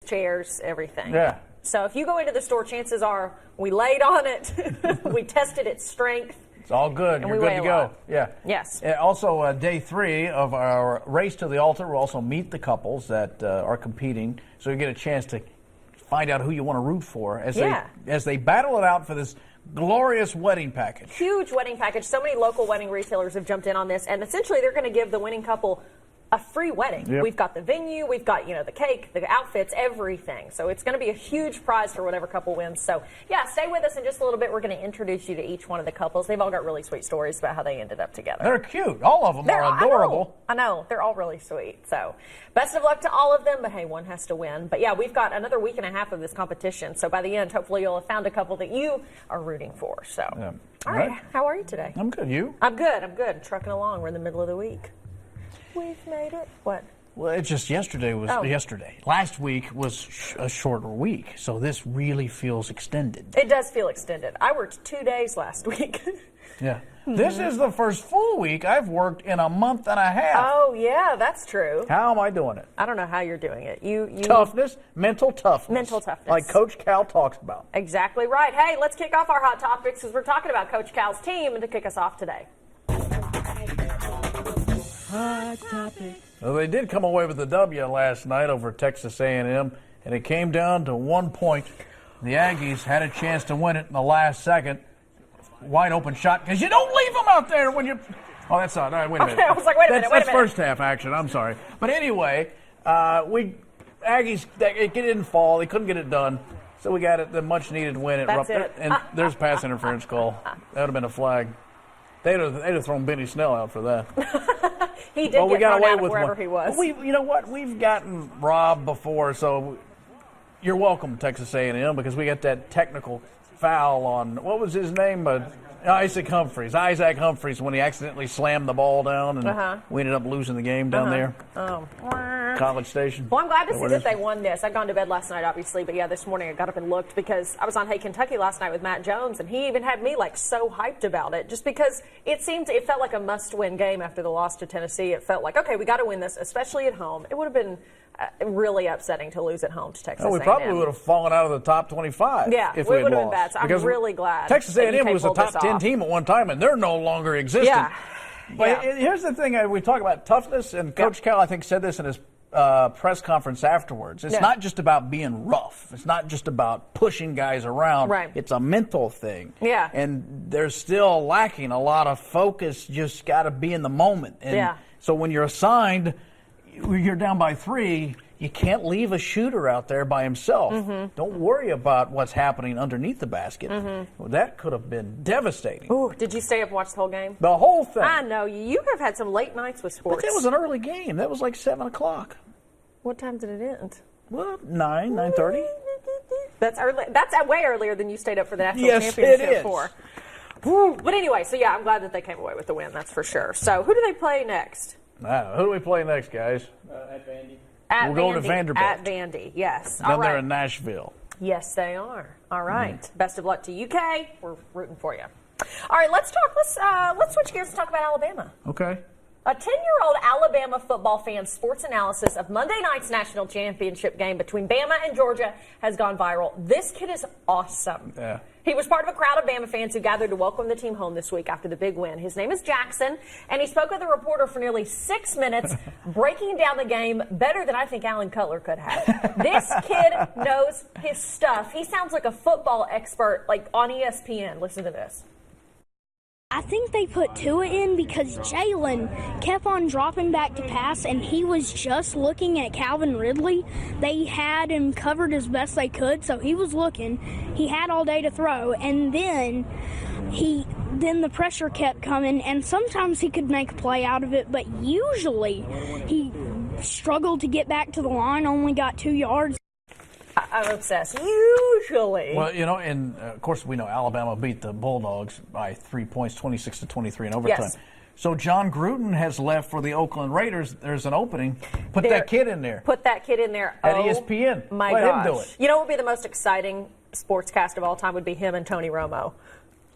chairs, everything. Yeah. So if you go into the store, chances are we laid on it, we tested its strength. It's all good. You're good to go. Yeah. Yes. Also, day 3 of our race to the altar, we'll also meet the couples that are competing, so you get a chance to find out who you want to root for as they battle it out for this glorious wedding package. Huge wedding package. So many local wedding retailers have jumped in on this, and essentially they're going to give the winning couple a free wedding. Yep. We've got the venue, we've got, the cake, the outfits, everything. So it's going to be a huge prize for whatever couple wins. So yeah, stay with us in just a little bit. We're going to introduce you to each one of the couples. They've all got really sweet stories about how they ended up together. They're cute. All of them are adorable. I know. They're all really sweet. So best of luck to all of them, but hey, one has to win. But yeah, we've got another week and a half of this competition. So by the end, hopefully you'll have found a couple that you are rooting for. So Yeah. all right. How are you today? I'm good. You? I'm good. Trucking along. We're in the middle of the week. We've made it. What? Well, it's just yesterday was yesterday. Last week was a shorter week, so this really feels extended. It does feel extended. I worked 2 days last week. Yeah. This is the first full week I've worked in a month and a half. Oh, yeah, that's true. How am I doing it? I don't know how you're doing it. You Toughness, mental toughness. Mental toughness. Like Coach Cal talks about. Exactly right. Hey, let's kick off our hot topics because we're talking about Coach Cal's team and to kick us off today. Hot topic. Well, they did come away with the W last night over Texas A&M, and it came down to 1 point. The Aggies had a chance to win it in the last second. Wide open shot, because you don't leave them out there when you... Oh, that's not... All right, wait a minute. Okay, I was like, wait a minute. That's first half action. I'm sorry. But anyway, Aggies, it didn't fall. They couldn't get it done. So we got the much-needed win. That's it. And there's pass interference call. That would have been a flag. They'd have thrown Benny Snell out for that. He did get thrown out of wherever he was. But you know what? We've gotten robbed before, so you're welcome, Texas A&M, because we got that technical foul on, what was his name? Isaac Humphries when he accidentally slammed the ball down, and we ended up losing the game down there. Oh. College Station. Well, I'm glad to see that they won this. I'd gone to bed last night, obviously, but yeah, this morning I got up and looked because I was on Hey Kentucky last night with Matt Jones, and he even had me so hyped about it, just because it felt like a must-win game after the loss to Tennessee. It felt like, okay, we got to win this, especially at home. It would have been really upsetting to lose at home to Texas A&M. We probably would have fallen out of the top 25 if we would have lost. been bad. So I'm really glad. Texas A&M was a top 10 team at one time, and they're no longer existent. Yeah. But here's the thing. We talk about toughness, and Coach Cal, I think, said this in his press conference afterwards. It's not just about being rough. It's not just about pushing guys around. Right. It's a mental thing. Yeah. And they're still lacking a lot of focus. Just got to be in the moment. And so when you're assigned, you're down by 3, you can't leave a shooter out there by himself. Don't worry about what's happening underneath the basket. Well, that could have been devastating. Ooh, did you stay up and watch the whole game? The whole thing. I know. You have had some late nights with sports. But that was an early game. That was like 7 o'clock. What time did it end? Well, 9:30. That's early. That's way earlier than you stayed up for the national Yes, championship it is. for. But anyway, so yeah, I'm glad that they came away with the win. That's for sure. So who do they play next? Who do we play next, guys? At Vandy. We're going to Vanderbilt. At Vandy, yes. Then they're in Nashville. Yes, they are. All right. Best of luck to UK. We're rooting for you. All right, let's switch gears and talk about Alabama. Okay. A 10-year-old Alabama football fan's sports analysis of Monday night's national championship game between Bama and Georgia has gone viral. This kid is awesome. Yeah. He was part of a crowd of Bama fans who gathered to welcome the team home this week after the big win. His name is Jackson, and he spoke with a reporter for nearly 6 minutes, breaking down the game better than I think Alan Cutler could have. This kid knows his stuff. He sounds like a football expert, like on ESPN. Listen to this. I think they put Tua in because Jalen kept on dropping back to pass, and he was just looking at Calvin Ridley. They had him covered as best they could, so he was looking. He had all day to throw, and then the pressure kept coming, and sometimes he could make a play out of it, but usually he struggled to get back to the line, only got 2 yards. I'm obsessed. Usually. Well, and of course we know Alabama beat the Bulldogs by 3 points, 26-23 in overtime. Yes. So John Gruden has left for the Oakland Raiders. There's an opening. Put that kid in there. Put that kid in there. At ESPN. My Let gosh. him do it. You know what would be the most exciting sportscast of all time would be him and Tony Romo.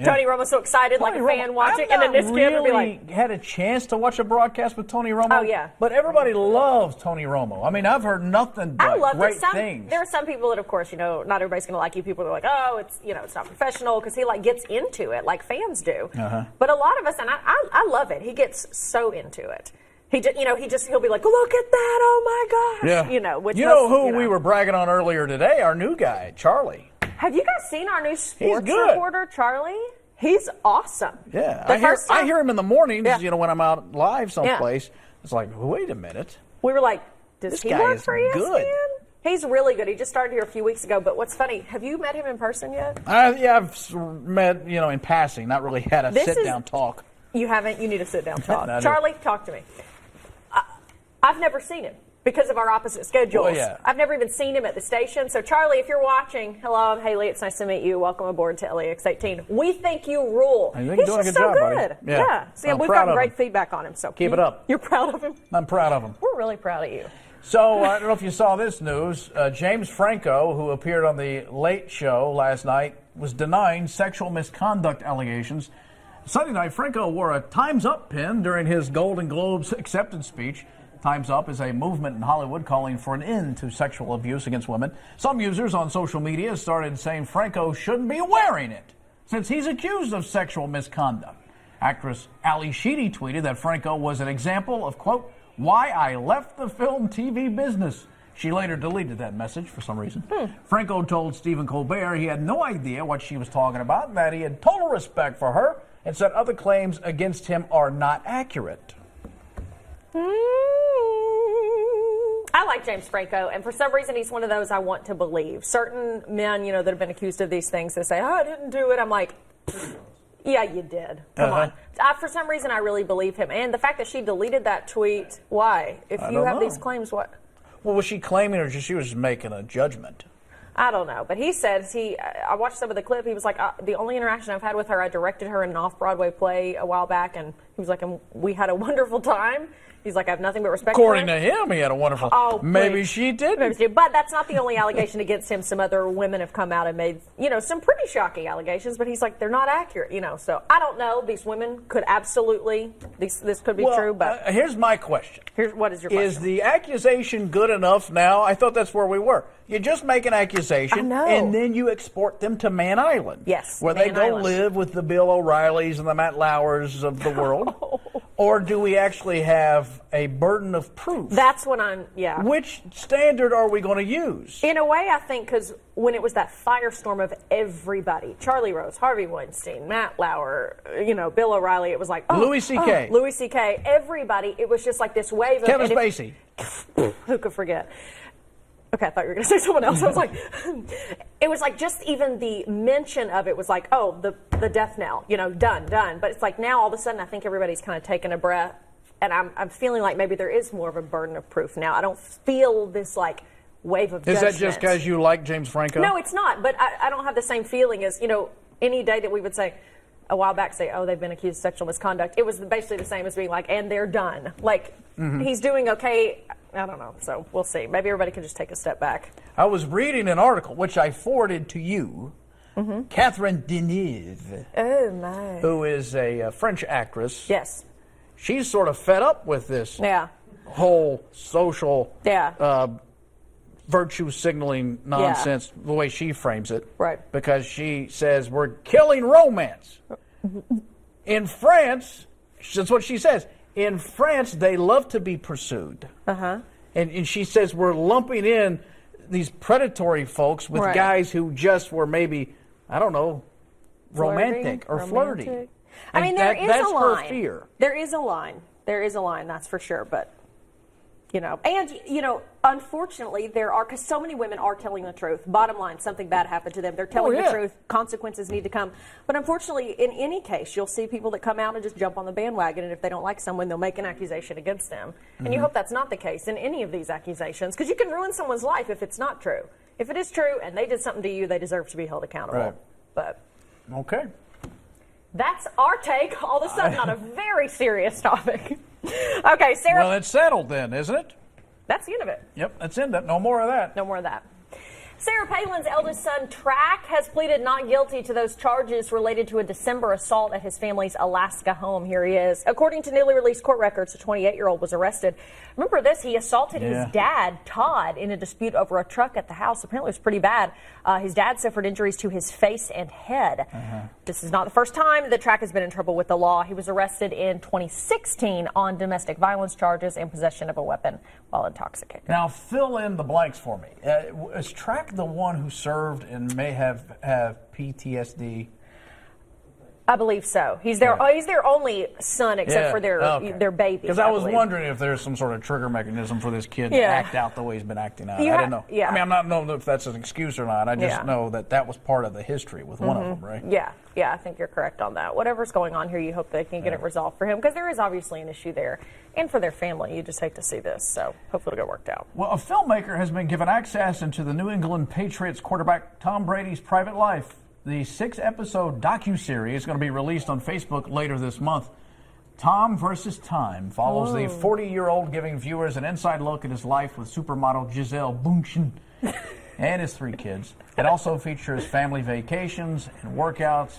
Yeah. Tony Romo's so excited, like a fan watching, and then this kid really would be like, had a chance to watch a broadcast with Tony Romo. Oh, yeah. But everybody loves Tony Romo. I mean, I've heard nothing but great things. There are some people that, of course, not everybody's going to like you. People are like, oh, it's not professional, because he like gets into it like fans do. But a lot of us, and I love it. He gets so into it. He'll be like, look at that, oh my gosh. Yeah. Which we were bragging on earlier today, our new guy, Charlie. Have you guys seen our new sports good. reporter, Charlie? He's awesome. Yeah. I hear him in the mornings, when I'm out live someplace. Yeah. It's like, wait a minit. We were like, does he work for ESPN? Good. He's really good. He just started here a few weeks ago. But what's funny, have you met him in person yet? I've met, in passing, not really had a sit-down talk. You haven't? You need a sit-down talk. No, Charlie, talk to me. I've never seen him because of our opposite schedules. Oh, yeah. I've never even seen him at the station. So, Charlie, if you're watching, hello, I'm Hayley. It's nice to meet you. Welcome aboard to LAX 18. We think you rule. He's doing a good job, good. Buddy. Yeah. So, we've got great feedback on him. So keep it up. You're proud of him? I'm proud of him. We're really proud of you. So, I don't know if you saw this news. James Franco, who appeared on the Late Show last night, was denying sexual misconduct allegations. Sunday night, Franco wore a Time's Up pin during his Golden Globes acceptance speech. Time's Up is a movement in Hollywood calling for an end to sexual abuse against women. Some users on social media started saying Franco shouldn't be wearing it since he's accused of sexual misconduct. Actress Ali Sheedy tweeted that Franco was an example of, quote, why I left the film TV business. She later deleted that message for some reason. Franco told Stephen Colbert he had no idea what she was talking about and that he had total respect for her and said other claims against him are not accurate. I like James Franco, and for some reason he's one of those I want to believe. Certain men, that have been accused of these things, they say, oh, I didn't do it. I'm like, yeah, you did. Come on. For some reason I really believe him. And the fact that she deleted that tweet, why? If you have these claims, what? Well, was she claiming or she was just making a judgment? I don't know, but he said I watched some of the clip. He was like, the only interaction I've had with her, I directed her in an off-Broadway play a while back, and he was like, and we had a wonderful time. He's like, I have nothing but respect According for her. to him, he had a wonderful. Oh, maybe she did. But that's not the only allegation against him. Some other women have come out and made, some pretty shocking allegations. But he's like, they're not accurate, So I don't know. These women could absolutely. This could be true. But here's my question. What is your question? Is the accusation good enough now? I thought that's where we were. You just make an accusation, and then you export them to Man Island. Yes, where they go live with the Bill O'Reillys and the Matt Lauers of the world. Or do we actually have a burden of proof? That's what Which standard are we going to use? In a way, I think, because when it was that firestorm of everybody, Charlie Rose, Harvey Weinstein, Matt Lauer, Bill O'Reilly, it was like, Louis C.K. Louis C.K., everybody, it was just like this wave of... Kevin Spacey. Who could forget? Okay, I thought you were going to say someone else. I was like, it was like just even the mention of it was like, oh, the death knell, done. But it's like now all of a sudden I think everybody's kind of taking a breath, and I'm feeling like maybe there is more of a burden of proof now. I don't feel this like wave of judgment. Is that just because you like James Franco? No, it's not. But I don't have the same feeling as, any day that we would say, a while back, say, oh, they've been accused of sexual misconduct. It was basically the same as being like, and they're done. Like, he's doing okay. I don't know. So we'll see. Maybe everybody can just take a step back. I was reading an article, which I forwarded to you. Catherine Deneuve. Oh, my. Who is a French actress. Yes. She's sort of fed up with this whole social virtue signaling nonsense, the way she frames it. Right. Because she says we're killing romance. In France, that's what she says. In France, they love to be pursued. And she says we're lumping in these predatory folks with guys who just were maybe, I don't know, romantic or flirty. I mean, there is a line. That's her fear. There is a line. There is a line, that's for sure. But, unfortunately, there are, because so many women are telling the truth. Bottom line, something bad happened to them. They're telling the truth. Consequences need to come. But unfortunately, in any case, you'll see people that come out and just jump on the bandwagon. And if they don't like someone, they'll make an accusation against them. And you hope that's not the case in any of these accusations, because you can ruin someone's life if it's not true. If it is true and they did something to you, they deserve to be held accountable. Right. But okay. That's our take, all of a sudden, on a very serious topic. Okay, Sarah. Well, it's settled then, isn't it? That's the end of it. Yep, that's it. No more of that. No more of that. Sarah Palin's eldest son, Track, has pleaded not guilty to those charges related to a December assault at his family's Alaska home. Here he is. According to newly released court records, the 28-year-old was arrested. Remember this, he assaulted his dad, Todd, in a dispute over a truck at the house. Apparently it was pretty bad. His dad suffered injuries to his face and head. This is not the first time that Track has been in trouble with the law. He was arrested in 2016 on domestic violence charges and possession of a weapon while intoxicated. Now, fill in the blanks for me. Is Track the one who served and may have PTSD? I believe so. He's their only son except for their baby. Because I was wondering if there's some sort of trigger mechanism for this kid to act out the way he's been acting out. I didn't know. I mean, I'm not knowing if that's an excuse or not. I just know that was part of the history with one of them, right? Yeah, I think you're correct on that. Whatever's going on here, you hope they can get it resolved for him, because there is obviously an issue there. And for their family, you just hate to see this. So hopefully it'll get worked out. Well, a filmmaker has been given access into the New England Patriots quarterback Tom Brady's private life. The 6-episode docuseries is going to be released on Facebook later this month. Tom versus Time follows the 40-year-old giving viewers an inside look at his life with supermodel Gisele Bündchen and his 3 kids. It also features family vacations and workouts.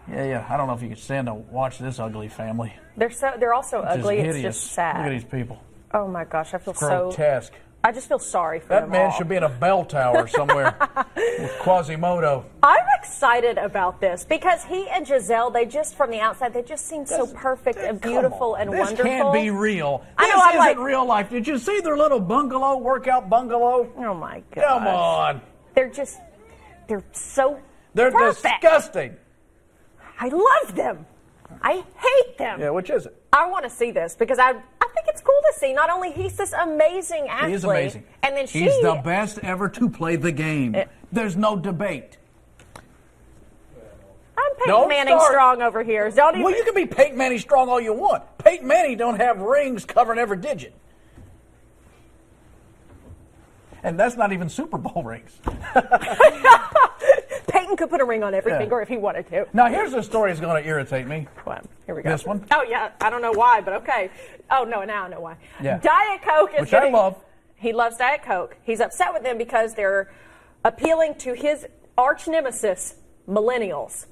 Yeah, I don't know if you could stand to watch this ugly family. They're also ugly. It's just sad. Look at these people. Oh my gosh, I feel grotesque. I just feel sorry for them That man all. should be in a bell tower somewhere with Quasimodo. I'm excited about this because he and Giselle, they just, from the outside, they just seem so perfect and beautiful and wonderful. This can't be real. I know, this isn't real life. Did you see their little workout bungalow? Oh my God. Come on. They're so They're perfect. Disgusting. I love them. I hate them. Yeah, which is it? I want to see this because I think it's cool to see. Not only he's this amazing athlete. He is amazing. And then he's the best ever to play the game. There's no debate. I'm Peyton Manning strong over here. Well, you can be Peyton Manning strong all you want. Peyton Manning don't have rings covering every digit. And that's not even Super Bowl rings. Peyton could put a ring on every finger if he wanted to. Now, here's a story that's going to irritate me. What? Here we go. This one? Oh, yeah. I don't know why, but okay. Oh, no, now I know why. Yeah. Diet Coke is Which I love. He loves Diet Coke. He's upset with them because they're appealing to his arch nemesis, millennials.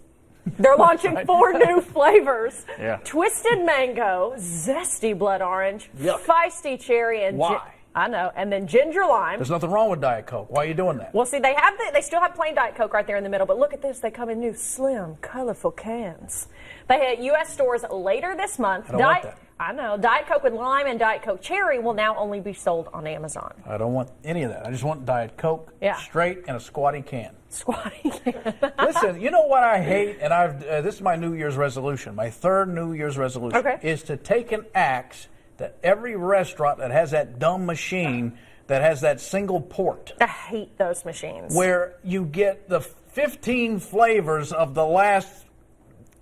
They're launching 4 new flavors. Yeah. Twisted mango, zesty blood orange, feisty cherry, and why? I know, and then ginger lime. There's nothing wrong with Diet Coke. Why are you doing that? Well, see, they still have plain Diet Coke right there in the middle, but look at this. They come in new, slim, colorful cans. They hit U.S. stores later this month. I don't want that. I know. Diet Coke with lime and Diet Coke cherry will now only be sold on Amazon. I don't want any of that. I just want Diet Coke straight in a squatty can. Squatty can. Listen, you know what I hate? And this is my New Year's resolution. My 3rd New Year's resolution is to take an axe that every restaurant that has that dumb machine that has that single port. I hate those machines. Where you get the 15 flavors of the last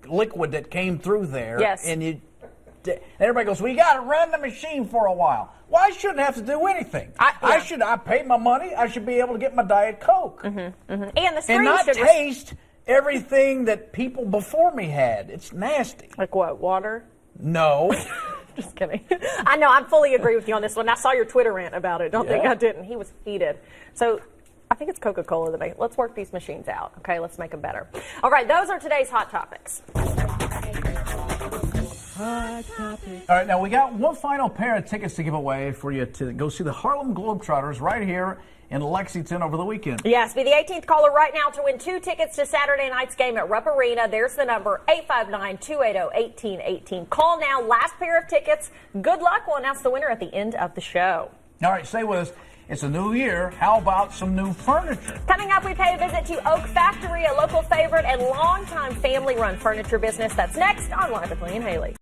liquid that came through there. Yes. And everybody goes, well, you got to run the machine for a while. Well, I shouldn't have to do anything. I paid my money. I should be able to get my Diet Coke. And the and not taste everything that people before me had. It's nasty. Like what, water? No. Just kidding. I know, I fully agree with you on this one. I saw your Twitter rant about it. Don't think I didn't. He was heated. So I think it's Coca-Cola that makes it. Let's work these machines out, okay? Let's make them better. All right, those are today's hot topics. Hot topic. All right, now we got one final pair of tickets to give away for you to go see the Harlem Globetrotters right here in Lexington over the weekend. Yes, be the 18th caller right now to win 2 tickets to Saturday night's game at Rupp Arena. There's the number, 859-280-1818. Call now, last pair of tickets. Good luck. We'll announce the winner at the end of the show. All right, stay with us. It's a new year. How about some new furniture? Coming up, we pay a visit to Oak Factory, a local favorite and longtime family-run furniture business. That's next on Live with Lee and Hayley.